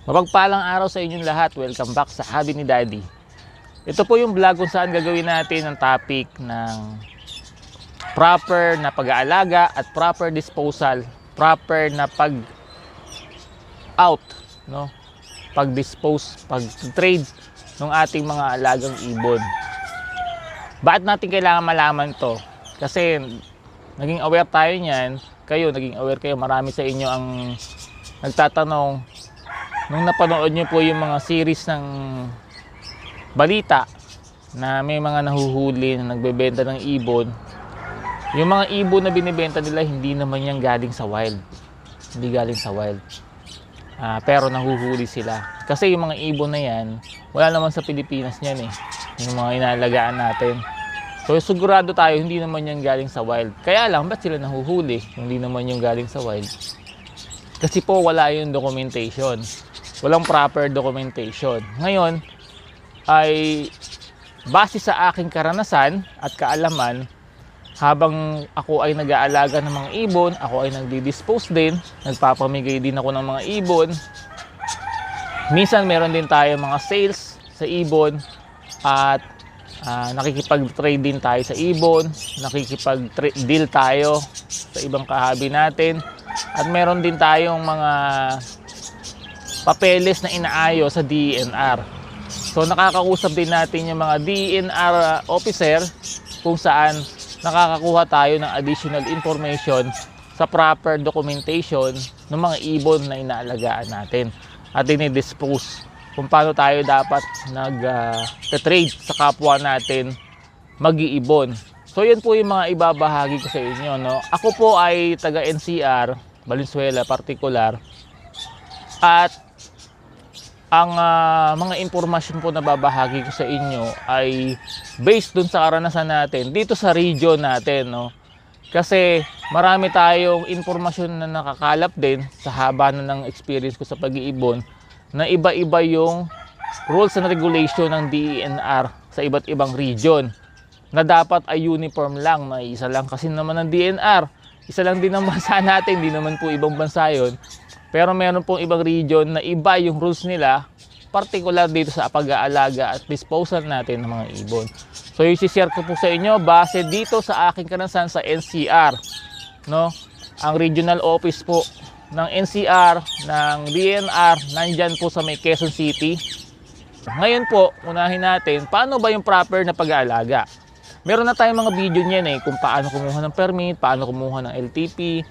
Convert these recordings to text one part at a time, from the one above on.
Mapagpalang araw sa inyong lahat. Welcome back sa Hobby ni Daddy. Ito po yung vlog kung saan gagawin natin ang topic ng proper na pag-aalaga at proper disposal, proper na pag-out, no? Pag-dispose, pag-trade ng ating mga alagang ibon. Bakit natin kailangan malaman to? Kasi naging aware tayo niyan, naging aware kayo, marami sa inyo ang nagtatanong nung napanood nyo po yung mga series ng balita na may mga nahuhuli na nagbebenta ng ibon. Yung mga ibon na binibenta nila, hindi naman yan galing sa wild. Hindi galing sa wild. Pero nahuhuli sila. Kasi yung mga ibon na yan, wala naman sa Pilipinas niyan eh. Yung mga inalagaan natin. So sigurado tayo, hindi naman yan galing sa wild. Kaya lang, ba't sila nahuhuli? Hindi naman yung galing sa wild. Kasi po wala yung documentation. Walang proper documentation. Ngayon, ay base sa aking karanasan at kaalaman, habang ako ay nag-aalaga ng mga ibon, ako ay nagdi-dispose din, nagpapamigay din ako ng mga ibon. Minsan meron din tayo mga sales sa ibon at nakikipag-trade din tayo sa ibon, nakikipag-deal tayo sa ibang kahabi natin. At meron din tayong mga papeles na inaayos sa DENR. So nakakausap din natin yung mga DENR officer kung saan nakakakuha tayo ng additional information sa proper documentation ng mga ibon na inaalagaan natin at dinidispose kung paano tayo dapat nag-trade sa kapwa natin mag-iibon. So yan po yung mga ibabahagi ko sa inyo, no? Ako po ay taga NCR, Valenzuela particular, at ang mga impormasyon po na babahagi ko sa inyo ay based dun sa karanasan natin dito sa region natin, no? Kasi marami tayong impormasyon na nakakalap din sa haba na ng experience ko sa pag-iibon na iba-iba yung rules and regulation ng DENR sa iba't ibang region na dapat ay uniform lang, na isa lang kasi naman ng DENR, isa lang din ang bansa natin, hindi naman po ibang bansa yun. Pero meron pong ibang region na iba yung rules nila, particular dito sa pag-aalaga at disposal natin ng mga ibon. So yung share ko po sa inyo base dito sa aking karanasan sa NCR, no? Ang regional office po ng NCR, ng DENR, nandyan po sa may Quezon City. Ngayon po, unahin natin, paano ba yung proper na pag-aalaga? Meron na tayong mga video niyan kung paano kumuha ng permit, paano kumuha ng LTP.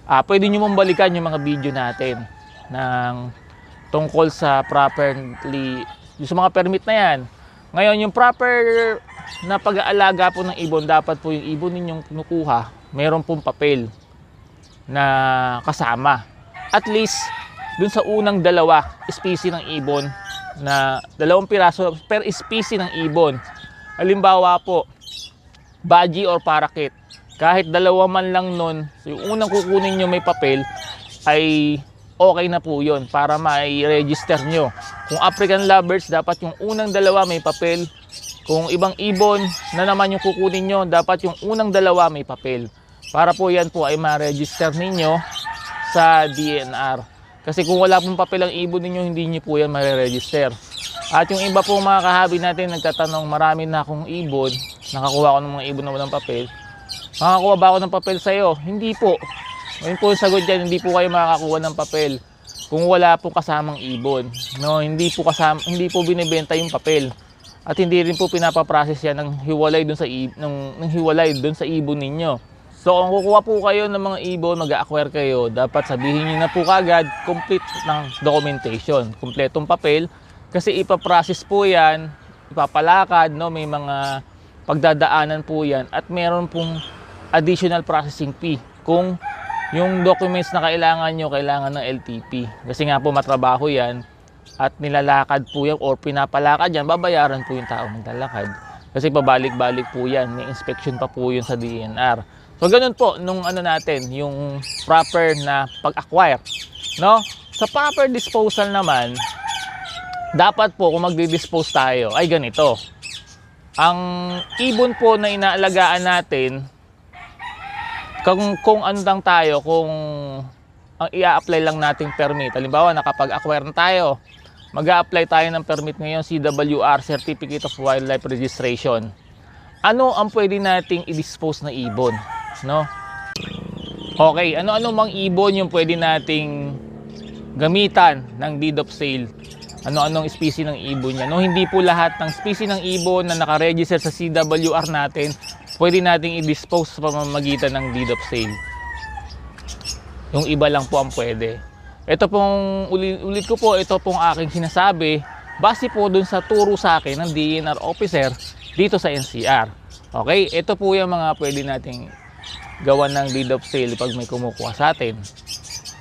Pwede nyo mong balikan yung mga video natin ng tungkol sa properly, yung sa mga permit na yan. Ngayon, yung proper na pag-aalaga po ng ibon, dapat po yung ibon ninyong kinukuha, meron pong papel na kasama. At least, dun sa unang dalawa species ng ibon, na 2 piraso per species ng ibon. Halimbawa po, budgie or parakeet. Kahit 2 man lang nun, so yung unang kukunin nyo may papel, ay okay na po yun para ma-register nyo. Kung African lovebirds, dapat yung unang 2 may papel. Kung ibang ibon na naman yung kukunin nyo, dapat yung unang 2 may papel. Para po yan po ay ma-register ninyo sa DENR. Kasi kung wala pong papel ang ibon ninyo, hindi nyo po yan ma-register. At yung iba po mga kahabi natin nagtatanong, marami na akong ibon, nakakuha ko ng mga ibon na walang papel. Makakuha ba ako ng papel sa'yo? Hindi po. Ngayon po yung sagot dyan, hindi po kayo makakakuha ng papel kung wala po kasamang ibon. No, hindi po binibenta yung papel. At hindi rin po pinapaprocess yan ng hiwalay dun sa ibon ninyo. So kung kukuha po kayo ng mga ibon, mag-acquire kayo, dapat sabihin niyo na po kagad complete ng documentation, kumpletong papel, kasi ipaprocess po yan, ipapalakad, no, may mga pagdadaanan po yan at meron pong additional processing fee kung yung documents na kailangan nyo, kailangan ng LTP. Kasi nga po matrabaho yan at nilalakad po yan or pinapalakad yan, babayaran po yung tao maglalakad. Kasi pabalik-balik po yan, may inspection pa po yun sa DENR. So ganun po nung natin, yung proper na pag-acquire, no? Sa proper disposal naman, dapat po kung magdi-dispose tayo ay ganito. Ang ibon po na inaalagaan natin, kung ano lang tayo, kung ang i-apply lang nating permit. Halimbawa, nakapag-acquire na tayo, mag-a-apply tayo ng permit ngayon, CWR, Certificate of Wildlife Registration. Ano ang pwede nating i-dispose na ibon, no? Okay, ano-ano mang ibon yung pwede nating gamitan ng deed of sale? Ano-anong species ng ibon niya? No, hindi po lahat ng species ng ibon na naka-register sa CWR natin pwede nating i-dispose sa pamamagitan ng deed of sale. Yung iba lang po ang pwede. Ito pong, ulit ko po, ito pong aking sinasabi base po dun sa turo sa akin ng DENR officer dito sa NCR. Okay, ito po yung mga pwede nating gawan ng deed of sale pag may kumukuha sa atin.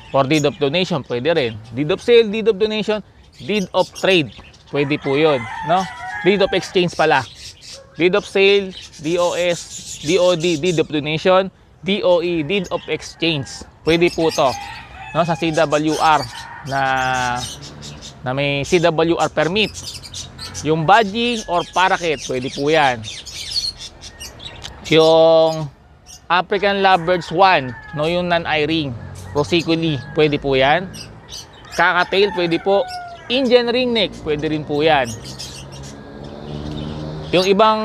For deed of donation, pwede rin. Deed of sale, deed of donation, deed of trade, pwede po yun, no? Deed of exchange pala. Deed of sale, DOS, DOD, deed of donation, DOE, deed of exchange. Pwede po to, no, sa CWR na may CWR permit. Yung budgie or parakeet, pwede po yan. Yung African Lovebirds 1, no, yung non-eye-ring, Rosicoli, pwede po yan. Kakatail, pwede po. Indian ringneck, pwede rin po yan. Yung ibang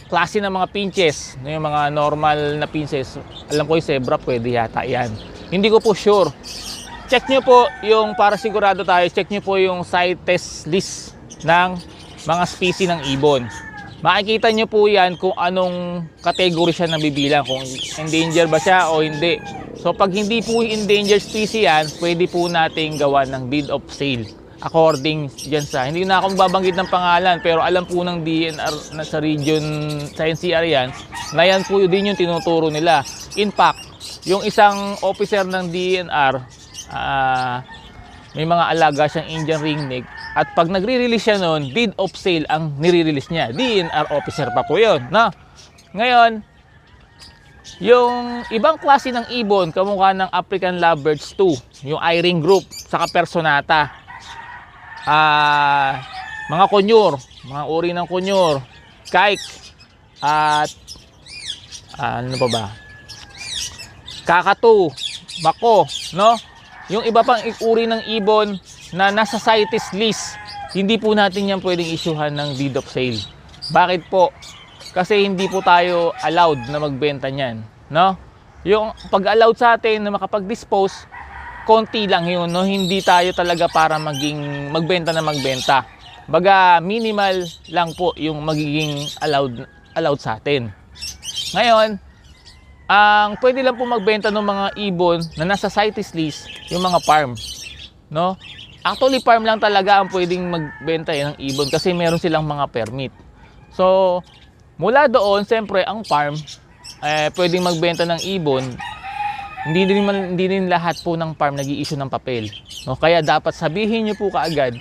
klase ng mga pinches, yung mga normal na pinches, alam ko yung zebra, pwede yata yan. Hindi ko po sure. Check nyo po yung, para sigurado tayo, check nyo po yung CITES list ng mga species ng ibon. Makikita nyo po yan kung anong category siya nabibilang, kung endanger ba siya o hindi. So pag hindi po endangered species yan, pwede po nating gawa ng deed of sale. According dyan sa, hindi na akong babanggit ng pangalan, pero alam po ng DENR na sa region, sa NCR yan, na yan po din yung tinuturo nila. In fact, yung isang officer ng DENR, may mga alaga siyang Indian ringneck, at pag nagre-release siya noon, deed of sale ang nire-release niya. DENR officer pa po yun, no? Ngayon, yung ibang klase ng ibon, kamukha ng African Lovebirds 2, yung eye-ring group, saka personata, mga konyor, mga uri ng konyor, kike, at ano pa ba, kakatu, bako, no? Yung iba pang uri ng ibon na nasa CITES list, hindi po natin yan pwedeng isyuhan ng deed of sale. Bakit po? Kasi hindi po tayo allowed na magbenta niyan, no? Yung pag-allowed sa atin na makapag-dispose, konti lang yun, no? Hindi tayo talaga para magbenta na magbenta. Baga minimal lang po yung magiging allowed sa atin. Ngayon, ang pwede lang po magbenta ng mga ibon na nasa CITES list, yung mga farm, no? Actually, farm lang talaga ang pwedeng magbenta ng ibon kasi meron silang mga permit. So, mula doon, siyempre, ang farm, pwedeng magbenta ng ibon. Hindi din lahat po ng farm nag-i-issue ng papel, no? Kaya dapat sabihin nyo po kaagad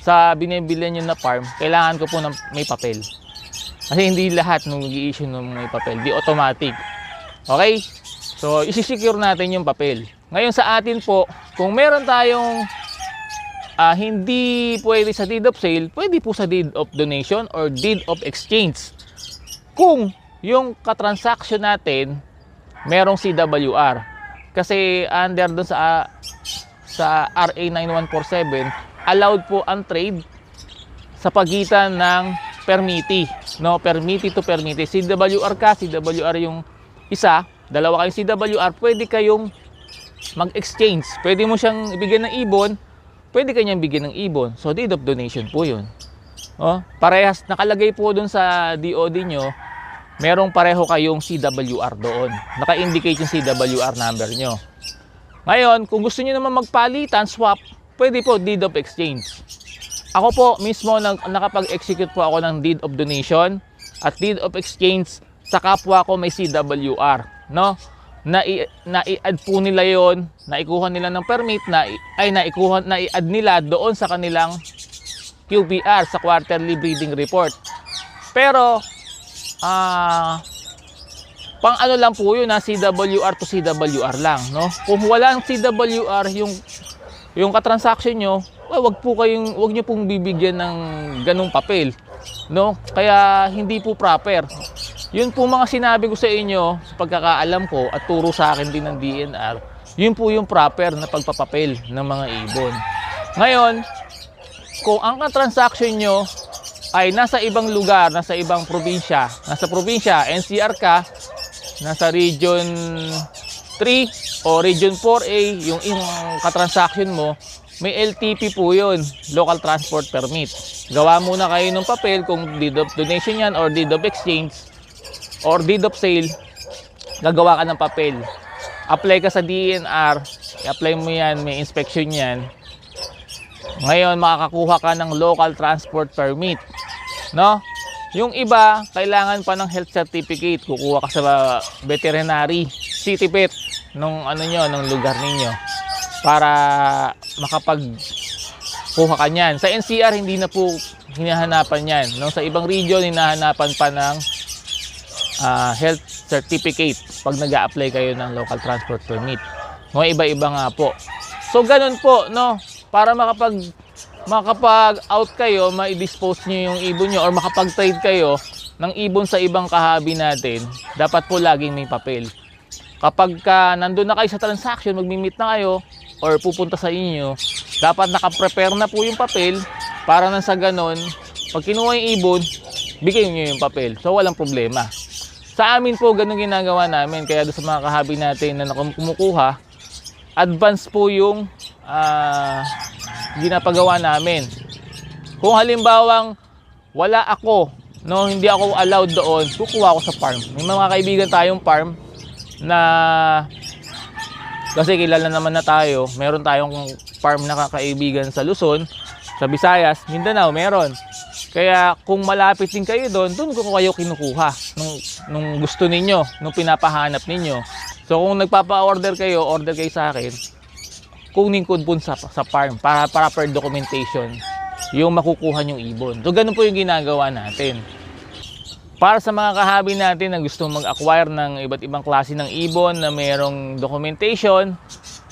sa binibilihan nyo na farm, kailangan ko po ng may papel. Kasi hindi lahat nag-i-issue ng may papel, di automatic. Okay? So, isi-secure natin yung papel. Ngayon sa atin po, kung meron tayong hindi pwede sa deed of sale, pwede po sa deed of donation or deed of exchange. Kung yung katransaction natin merong CWR. Kasi under doon sa RA 9147, allowed po ang trade sa pagitan ng permittee, no? Permittee to permittee. CWR ka, CWR yung isa, dalawa kayong CWR, pwede kayong mag-exchange. Pwede mo siyang ibigay ng ibon, pwede kanyang bigyan ng ibon. So, deed of donation po yun. Oh, parehas, nakalagay po doon sa DOD nyo, merong pareho kayong CWR doon. Naka-indicate yung CWR number nyo. Ngayon, kung gusto nyo naman magpalitan, swap, pwede po deed of exchange. Ako po, mismo nakapag-execute po ako ng deed of donation at deed of exchange sa kapwa ko may CWR, no? Na-i-add po nila yon, naikuha nila ng permit, na-i-add nila doon sa kanilang QBR, sa quarterly breeding report. Pero pang ano lang po yun, CWR to CWR lang, no? Kung walang CWR yung katransaction nyo, wag nyo pong bibigyan ng ganung papel, no? Kaya hindi po proper. Yun po mga sinabi ko sa inyo sa pagkakaalam ko at turo sa akin din ng DNR, yun po yung proper na pagpapapel ng mga ibon. Ngayon, kung ang transaction nyo ay nasa ibang lugar, nasa ibang probinsya, NCR ka, nasa Region 3 o Region 4A, yung katransaction mo, may LTP po yun, Local Transport Permit. Gawa muna kayo ng papel kung deed of donation yan or deed of exchange or deed of sale, gagawa ka ng papel. Apply ka sa DNR, i-apply mo yan, may inspection yan. Ngayon, makakakuha ka ng Local Transport Permit. No? Yung iba, kailangan pa ng health certificate. Kukuha ka sa veterinary, city vet, nung lugar ninyo para makapagkuha ka niyan. Sa NCR, hindi na po hinahanapan yan. No? Sa ibang region, hinahanapan pa ng health certificate pag nag-a-apply kayo ng local transport permit. Mga iba-iba nga po. So, ganun po, no? Para makapag-out kayo, ma-dispose nyo yung ibon nyo or makapag-trade kayo ng ibon sa ibang kahabi natin, dapat po laging may papel. Kapag nandun na kayo sa transaction, magmi-meet na kayo or pupunta sa inyo, dapat nakaprepare na po yung papel para nang sa ganun, pag kinuha yung ibon, bigay nyo yung papel. So, walang problema. Sa amin po, ganun ginagawa namin. Kaya doon sa mga kahabi natin na kumukuha, advance po yung ginapagawa namin. Kung halimbawang wala ako, no, hindi ako allowed doon, kukuha ako sa farm. May mga kaibigan tayong farm na kasi kilala naman na tayo. Meron tayong farm na kakaibigan sa Luzon, sa Visayas, Mindanao, meron. Kaya kung malapit din kayo doon ko kayo kinukuha nung gusto ninyo, nung pinapahanap ninyo. So kung nagpapa-order kayo, order kayo sa akin. Kunin ko po sa farm para proper documentation yung makukuha yung ibon. So ganun po yung ginagawa natin. Para sa mga kahabi natin na gusto mag-acquire ng iba't ibang klase ng ibon na mayroong documentation,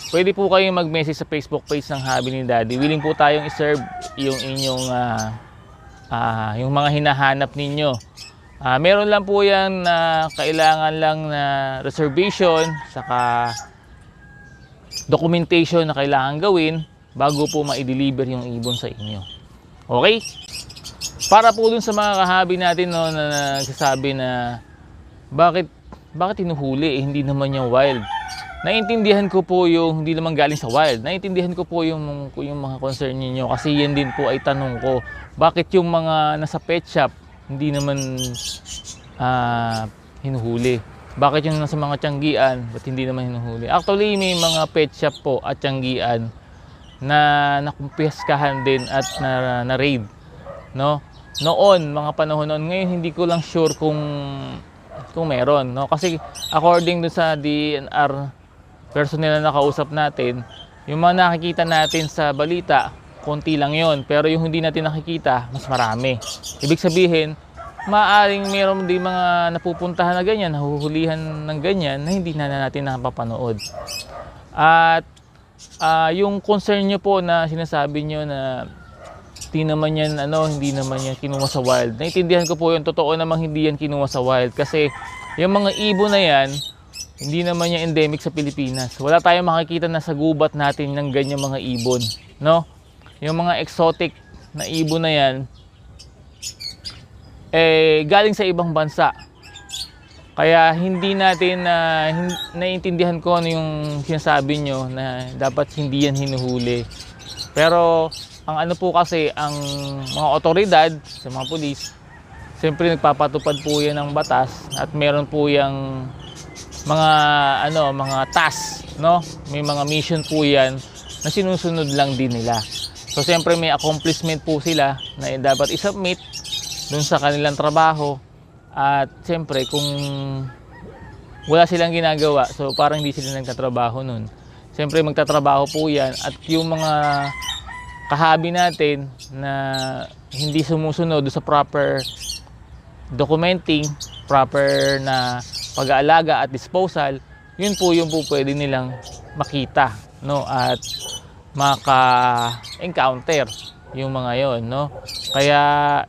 pwede po kayong mag-message sa Facebook page ng Hobby ni Daddy. Willing po tayong i-serve yung inyong yung mga hinahanap ninyo. Meron lang po yan na kailangan lang na reservation saka documentation na kailangan gawin bago po ma-deliver yung ibon sa inyo. Okay? Para po dun sa mga kahabi natin, no, na nagsasabi na bakit hinuhuli, hindi naman yung wild. Naiintindihan ko po yung hindi naman galing sa wild. Naiintindihan ko po yung mga concern niyo kasi yan din po ay tanong ko. Bakit yung mga nasa pet shop hindi naman hinuhuli? Bakit yung nasa mga tiyanggian, ba't hindi naman hinuhuli? Actually, may mga pet shop po at tiyanggian na nakumpiskahan din at na raid, no? Noon, mga panahon noon. Ngayon, hindi ko lang sure kung meron, no? Kasi according do sa DNR personnel na nakausap natin, yung mga nakikita natin sa balita, konti lang yon. Pero yung hindi natin nakikita, mas marami. Ibig sabihin, maaaring meron din mga napupuntahan na ganyan, nahuhulihan ng ganyan na hindi na natin nakapapanood. At yung concern nyo po na sinasabi nyo na hindi naman yan kinuha sa wild. Naintindihan ko po yun, totoo namang hindi yan kinuha sa wild kasi yung mga ibon na yan, hindi naman yan endemic sa Pilipinas. Wala tayong makikita na sa gubat natin ng ganyang mga ibon, no? Yung mga exotic na ibon na yan, galing sa ibang bansa. Kaya hindi natin naiintindihan ko ano yung sinasabi nyo na dapat hindi yan hinuhuli. Pero ang ano po kasi, ang mga otoridad sa mga pulis, siyempre nagpapatupad po yan ng batas at meron po yung mga task, no? May mga mission po yan na sinusunod lang din nila. So siyempre may accomplishment po sila na dapat i-submit dun sa kanilang trabaho. At siyempre kung wala silang ginagawa, so parang hindi sila nagtatrabaho nun. Siyempre magtatrabaho po yan at yung mga kahabi natin na hindi sumusunod sa proper documenting, proper na pag-aalaga at disposal, yun po pwede nilang makita, no, at maka-encounter yung mga yon, no. Kaya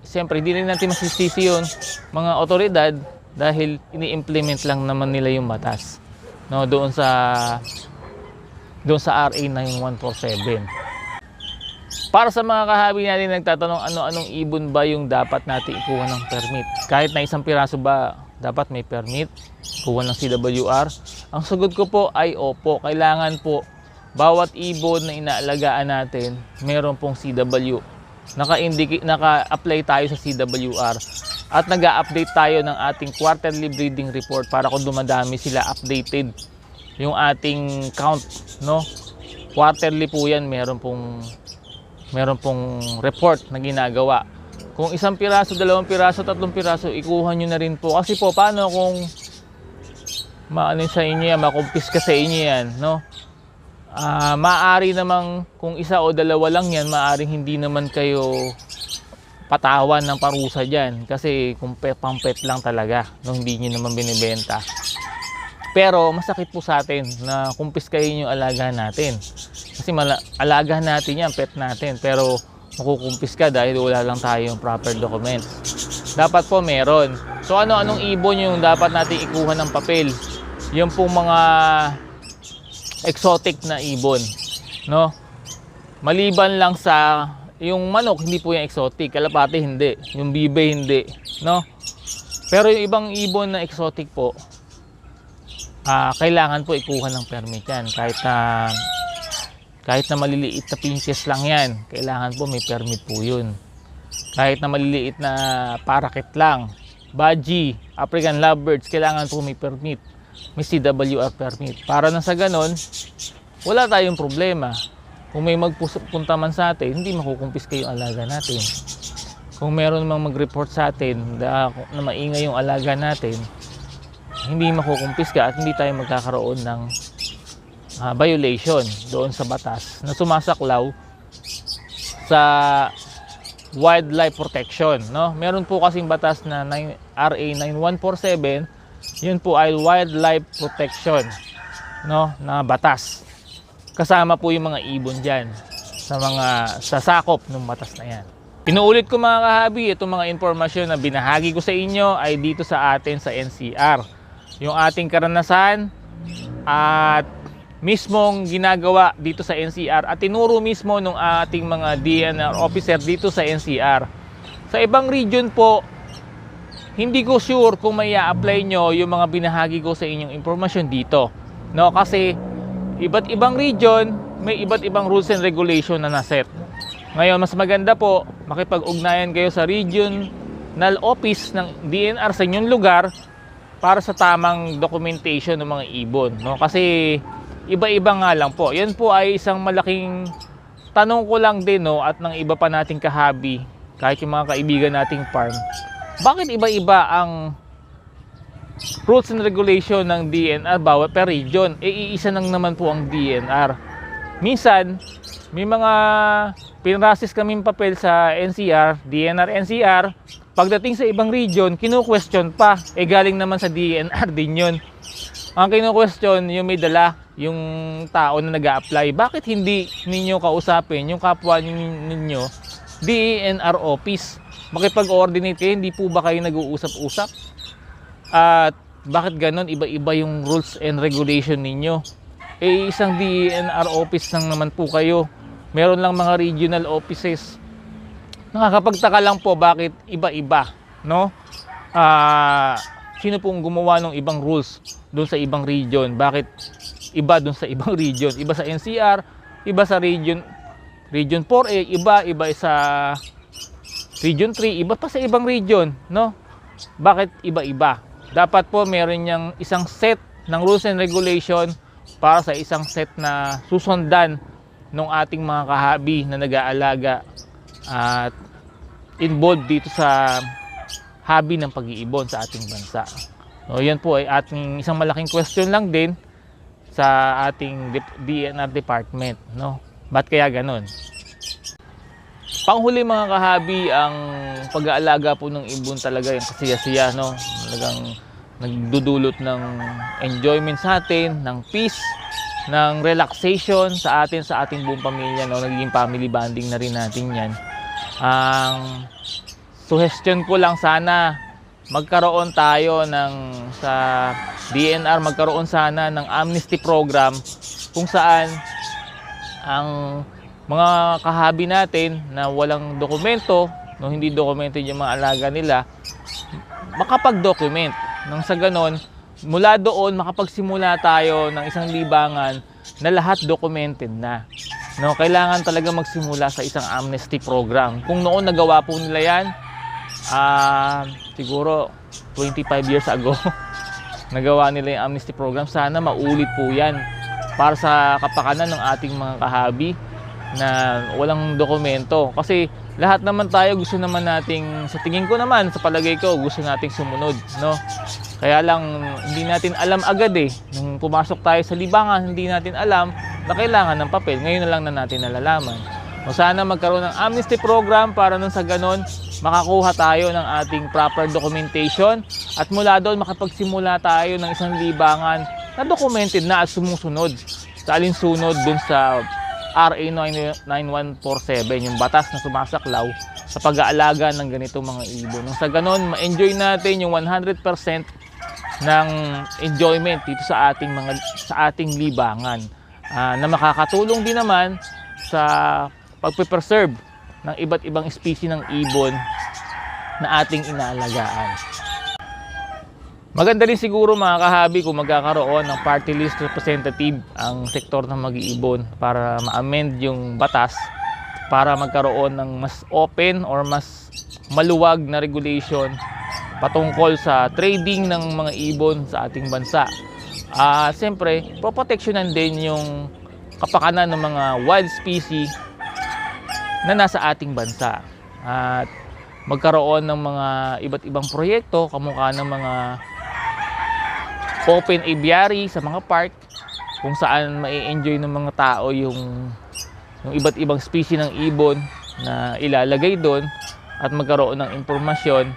siyempre hindi rin natin masisisi yun mga otoridad dahil ini-implement lang naman nila yung batas, no, doon sa RA 9147. Para sa mga kahabi natin nagtatanong ano-anong ibon ba yung dapat natin ikuha ng permit, kahit na isang piraso ba dapat may permit kuha ng CWR, ang sagot ko po ay opo. Kailangan po bawat ibon na inaalagaan natin meron pong CW, naka-apply tayo sa CWR at nag-a-update tayo ng ating quarterly breeding report para kung dumadami sila, updated yung ating count, no? Quarterly po yan, meron pong report na ginagawa. Kung isang piraso, dalawang piraso, tatlong piraso, ikuha nyo na rin po. Kasi po, paano kung sa inyo yan, makumpiska sa inyo yan, no? Maaari namang kung isa o dalawa lang yan, maaring hindi naman kayo patawan ng parusa dyan. Kasi kung pang-pet lang talaga, no, hindi nyo naman binibenta. Pero masakit po sa atin na kumpiskahin yung alaga natin. Kasi alaga natin yan, pet natin. Pero makukumpiska dahil wala lang tayong proper documents. Dapat po meron. So ano-anong ibon yung dapat natin ikuha ng papel? Yung pong mga exotic na ibon, no? Maliban lang sa yung manok, hindi po yung exotic, kalapati hindi, yung bibe hindi, no? Pero yung ibang ibon na exotic po, kailangan po ikuha ng permit yan. Kahit na maliliit na pinches lang yan, kailangan po may permit po yun. Kahit na maliliit na parakeet lang, budgie, African lovebirds, kailangan po may permit, may CWR permit. Para na sa ganon, wala tayong problema. Kung may magpunta man sa atin, hindi makukumpiska yung alaga natin. Kung meron mang mag-report sa atin na maingay yung alaga natin, hindi makukumpiska at hindi tayo magkakaroon ng violation doon sa batas na sumasaklaw sa wildlife protection, no? Meron po kasing batas na RA 9147, yun po ay wildlife protection, no, na batas. Kasama po yung mga ibon diyan sa sakop ng batas na yan. Inuulit ko mga kahabi, itong mga impormasyon na binahagi ko sa inyo ay dito sa atin sa NCR. Yung ating karanasan at mismong ginagawa dito sa NCR at tinuro mismo ng ating mga DNR officer dito sa NCR. Sa ibang region po, hindi ko sure kung may i-apply nyo yung mga binahagi ko sa inyong impormasyon dito, no? Kasi iba't ibang region, may iba't ibang rules and regulation na naset. Ngayon, mas maganda po makipag-ugnayan kayo sa regional office ng DNR sa inyong lugar para sa tamang documentation ng mga ibon, no? Kasi iba-iba nga lang po. Yan po ay isang malaking tanong ko lang din, no, at ng iba pa nating kahabi, kahit yung mga kaibigan nating farm. Bakit iba-iba ang rules and regulation ng DNR bawat per region? Iisa lang naman po ang DNR. Minsan, may mga pinrasis kaming papel sa NCR, DNR NCR, pagdating sa ibang region, kinu-question pa. Galing naman sa DNR din yun. Ang kinu-question, yung may dala, yung tao na nag-a-apply. Bakit hindi ninyo kausapin yung kapwa ninyo, DNR office? Makipag-coordinate kayo, hindi po ba kayo nag-uusap-usap? At bakit ganon, iba-iba yung rules and regulation ninyo? Isang DNR office lang naman po kayo. Meron lang mga regional offices. Nakakapagtaka lang po bakit iba-iba, no? Sino pong gumawa ng ibang rules doon sa ibang region? Bakit iba doon sa ibang region? Iba sa NCR, iba sa region 4A, iba sa region 3, iba pa sa ibang region, no? Bakit iba-iba? Dapat po meron niyang isang set ng rules and regulation para sa isang set na susundan ng ating mga kahabi na nag-aalaga at involved dito sa hobby ng pag-iibon sa ating bansa. So, yan po ay ating isang malaking question lang din sa ating DNR department, no? Ba't kaya ganon? Panghuli mga kahabi, ang pag-aalaga po ng ibon talaga yung kasiya-siya, no? Talagang nagdudulot ng enjoyment sa atin, ng peace, ng relaxation sa ating buong pamilya, no? Nagiging family bonding na rin natin yan. Ang suggestion ko lang sana, magkaroon tayo sa DNR, magkaroon sana ng amnesty program kung saan ang mga kahabi natin na walang dokumento, no, hindi dokumento yung mga alaga nila, makapag-document. Nang sa ganon, mula doon makapagsimula tayo ng isang libangan na lahat documented na. No, kailangan talaga magsimula sa isang amnesty program. Kung noon nagawa po nila yan, siguro 25 years ago, nagawa nila yung amnesty program. Sana maulit po yan para sa kapakanan ng ating mga kahabi na walang dokumento. Kasi lahat naman tayo gusto naman nating, sa tingin ko naman, sa palagay ko, gusto nating sumunod, no? Kaya lang hindi natin alam agad nung pumasok tayo sa libangan, hindi natin alam na kailangan ng papel. Ngayon na lang na natin nalalaman. O sana magkaroon ng amnesty program para nang sa ganon makakuha tayo ng ating proper documentation at mula doon makapagsimula tayo ng isang libangan na documented na at sumusunod sa alinsunod dun sa RA 9147, yung batas na sumasaklaw sa pag-aalaga ng ganitong mga ibon. Nung sa ganon, ma-enjoy natin yung 100% ng enjoyment dito sa ating libangan, na makakatulong din naman sa pagpe-preserve ng iba't ibang species ng ibon na ating inaalagaan. Maganda rin siguro mga kahabi kung magkakaroon ng party list representative ang sektor ng mag-iibon para ma-amend yung batas para magkaroon ng mas open or mas maluwag na regulation patungkol sa trading ng mga ibon sa ating bansa. Siyempre, poproteksyonan din yung kapakanan ng mga wild species na nasa ating bansa. At magkaroon ng mga iba't ibang proyekto kamukha ng mga open aviary sa mga park kung saan mai-enjoy ng mga tao yung iba't ibang species ng ibon na ilalagay doon at magkaroon ng impormasyon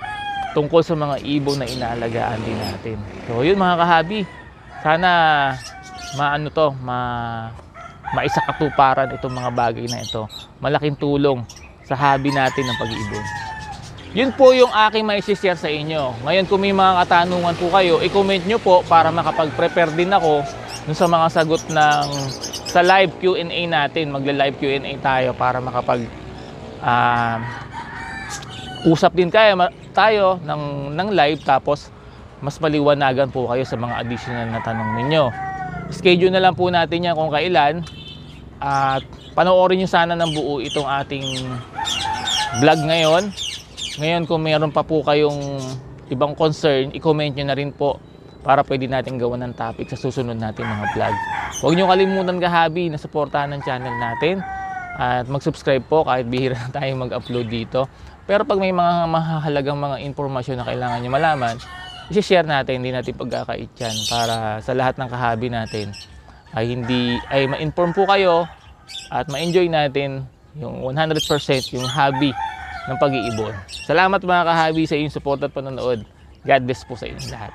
tungkol sa mga ibon na inaalagaan din natin. So yun mga kahabi, sana maisakatuparan itong mga bagay na ito. Malaking tulong sa hobby natin ng pag-iibon. Yun po yung aking mai-share sa inyo. Ngayon kung may mga katanungan po kayo, i-comment nyo po para makapag-prepare din ako dun sa mga sagot sa live Q&A natin. Magla-live Q&A tayo para usap din tayo ng live, tapos mas maliwanagan po kayo sa mga additional na tanong ninyo. Schedule na lang po natin yan kung kailan, at panoorin nyo sana ng buo itong ating vlog ngayon. Ngayon kung mayroon pa po kayong ibang concern, i-comment nyo na rin po para pwede natin gawan ng topic sa susunod natin mga vlog. Huwag nyo kalimutan kahabi na suportahan ng channel natin at mag-subscribe po kahit bihira na tayo mag-upload dito. Pero pag may mga mahalagang mga impormasyon na kailangan nyo malaman, i-share natin, hindi natin pagkakait yan para sa lahat ng kahabi natin ay ma-inform po kayo at ma-enjoy natin yung 100% yung hobby ng pag-iibon. Salamat mga kahabi sa inyong support at panonood. God bless po sa inyong lahat.